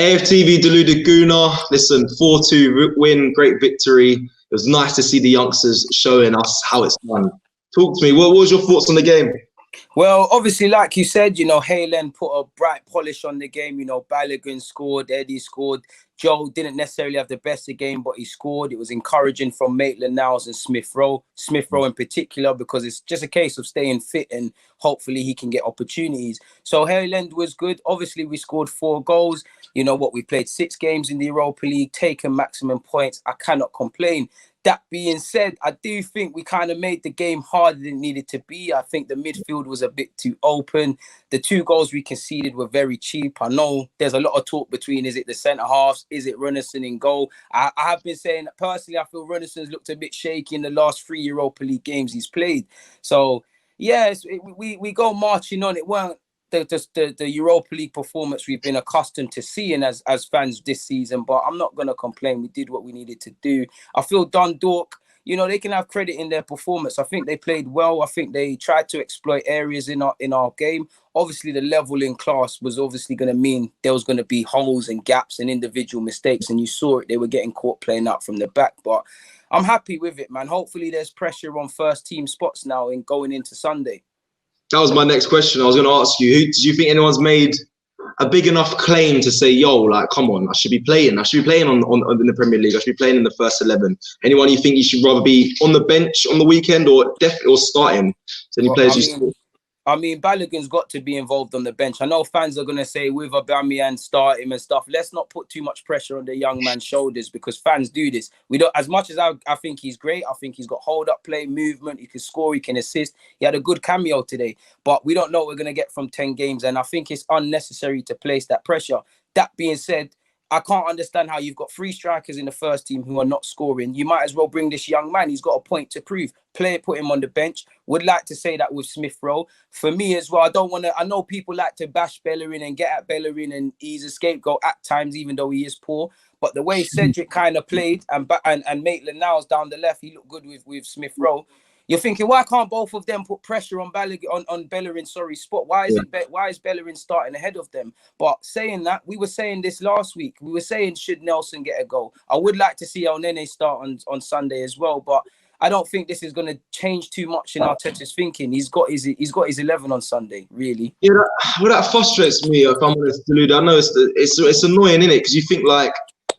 AFTV Deluded Gooner. Listen, 4-2 win, great victory. It was nice to see the youngsters showing us how it's done. Talk to me. What was your thoughts on the game? Well, obviously, like you said, Haaland put a bright polish on the game. Balogun scored, Eddie scored. Joe didn't necessarily have the best of the game, but he scored. It was encouraging from Maitland-Niles and Smith-Rowe. Smith-Rowe in particular, because it's just a case of staying fit and hopefully he can get opportunities. So Haaland was good. Obviously, we scored 4 goals. We played 6 games in the Europa League, taken maximum points. I cannot complain. That being said, I do think we kind of made the game harder than it needed to be. I think the midfield was a bit too open. The 2 goals we conceded were very cheap. I know there's a lot of talk between, is it the centre-halves? Is it Runnison in goal? I have been saying, personally, I feel Runnison's looked a bit shaky in the last 3 Europa League games he's played. So, yes, we go marching on. It weren't the Europa League performance we've been accustomed to seeing as fans this season, but I'm not going to complain. We did what we needed to do. I feel Dundalk, they can have credit in their performance. I think they played well. I think they tried to exploit areas in our game. Obviously, the level in class was obviously going to mean there was going to be holes and gaps and individual mistakes, and you saw it. They were getting caught playing out from the back, but I'm happy with it, man. Hopefully, there's pressure on first team spots now in going into Sunday. That was my next question. I was going to ask you, do you think anyone's made a big enough claim to say, yo, like, come on, I should be playing. I should be playing on in the Premier League. I should be playing in the first 11. Anyone you think you should rather be on the bench on the weekend or starting? So any players Balogun's got to be involved on the bench. I know fans are going to say with Aubameyang start him and stuff. Let's not put too much pressure on the young man's shoulders because fans do this. We don't. As much as I think he's great, I think he's got hold-up play, movement. He can score, he can assist. He had a good cameo today, but we don't know what we're going to get from 10 games, and I think it's unnecessary to place that pressure. That being said, I can't understand how you've got 3 strikers in the first team who are not scoring. You might as well bring this young man. He's got a point to prove. Play it, put him on the bench. Would like to say that with Smith-Rowe. For me as well, I know people like to bash Bellerin and get at Bellerin, and he's a scapegoat at times, even though he is poor. But the way Cedric kind of played and Maitland-Niles down the left, he looked good with Smith-Rowe. You're thinking, why can't both of them put pressure on Bellerin's spot? Why is Bellerin starting ahead of them? But saying that, we were saying this last week. We were saying, should Nelson get a goal? I would like to see El Nene start on Sunday as well, but I don't think this is going to change too much in Arteta's thinking. He's got his 11 on Sunday, really. Yeah, that frustrates me, if I'm honest, Deluded. I know it's annoying, innit? Because you think like,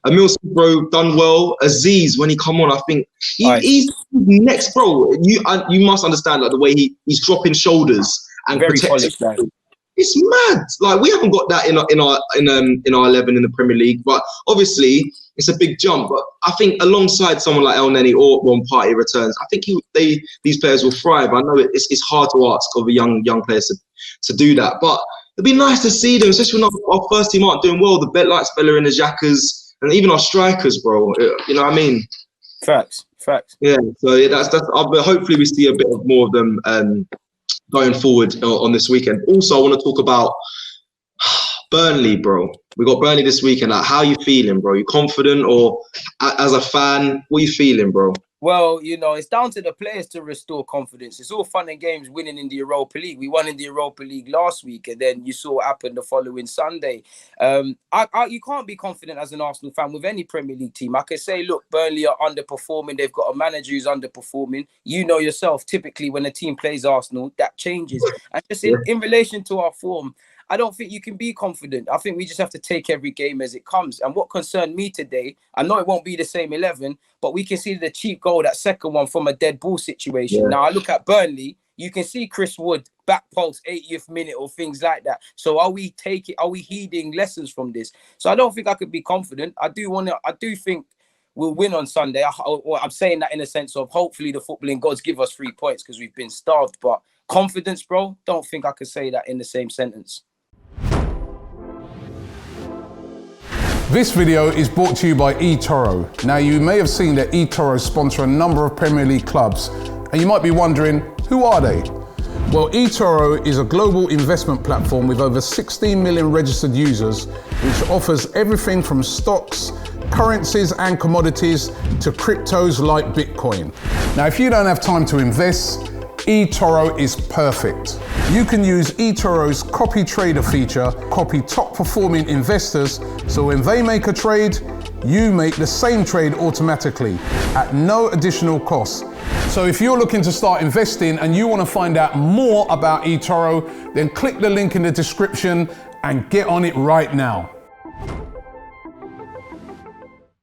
Emil Smith-Rowe done well. Aziz, when he come on, I think he's next, bro. You must understand like the way he's dropping shoulders and very polished. It's mad. Like we haven't got that in our 11 in the Premier League, but obviously it's a big jump. But I think alongside someone like El Neni or when Partey returns, I think these players will thrive. I know it's hard to ask of a young players to do that, but it'd be nice to see them, especially when our first team aren't doing well. The likes Bellerin, the Xhakas, and even our strikers, bro. You know what I mean? Facts. Yeah. So that's. Hopefully, we see a bit more of them going forward on this weekend. Also, I want to talk about Burnley, bro. We got Burnley this weekend. Like, how are you feeling, bro? You confident, or as a fan, what are you feeling, bro? Well, it's down to the players to restore confidence. It's all fun and games winning in the Europa League. We won in the Europa League last week, and then you saw what happened the following Sunday. You can't be confident as an Arsenal fan with any Premier League team. I could say, look, Burnley are underperforming. They've got a manager who's underperforming. You know yourself, typically when a team plays Arsenal, that changes. And just in relation to our form, I don't think you can be confident. I think we just have to take every game as it comes. And what concerned me today, I know it won't be the same 11, but we can see the cheap goal, that second one from a dead ball situation. Yeah. Now, I look at Burnley, you can see Chris Wood, back post, 80th minute or things like that. So are we heeding lessons from this? So I don't think I could be confident. I do think we'll win on Sunday. I'm saying that in a sense of hopefully the footballing gods give us 3 points because we've been starved. But confidence, bro, don't think I could say that in the same sentence. This video is brought to you by eToro. Now, you may have seen that eToro sponsor a number of Premier League clubs, and you might be wondering, who are they? Well, eToro is a global investment platform with over 16 million registered users, which offers everything from stocks, currencies and commodities to cryptos like Bitcoin. Now, if you don't have time to invest, eToro is perfect. You can use eToro's CopyTrader feature, copy top performing investors, so when they make a trade, you make the same trade automatically at no additional cost. So if you're looking to start investing and you want to find out more about eToro, then click the link in the description and get on it right now.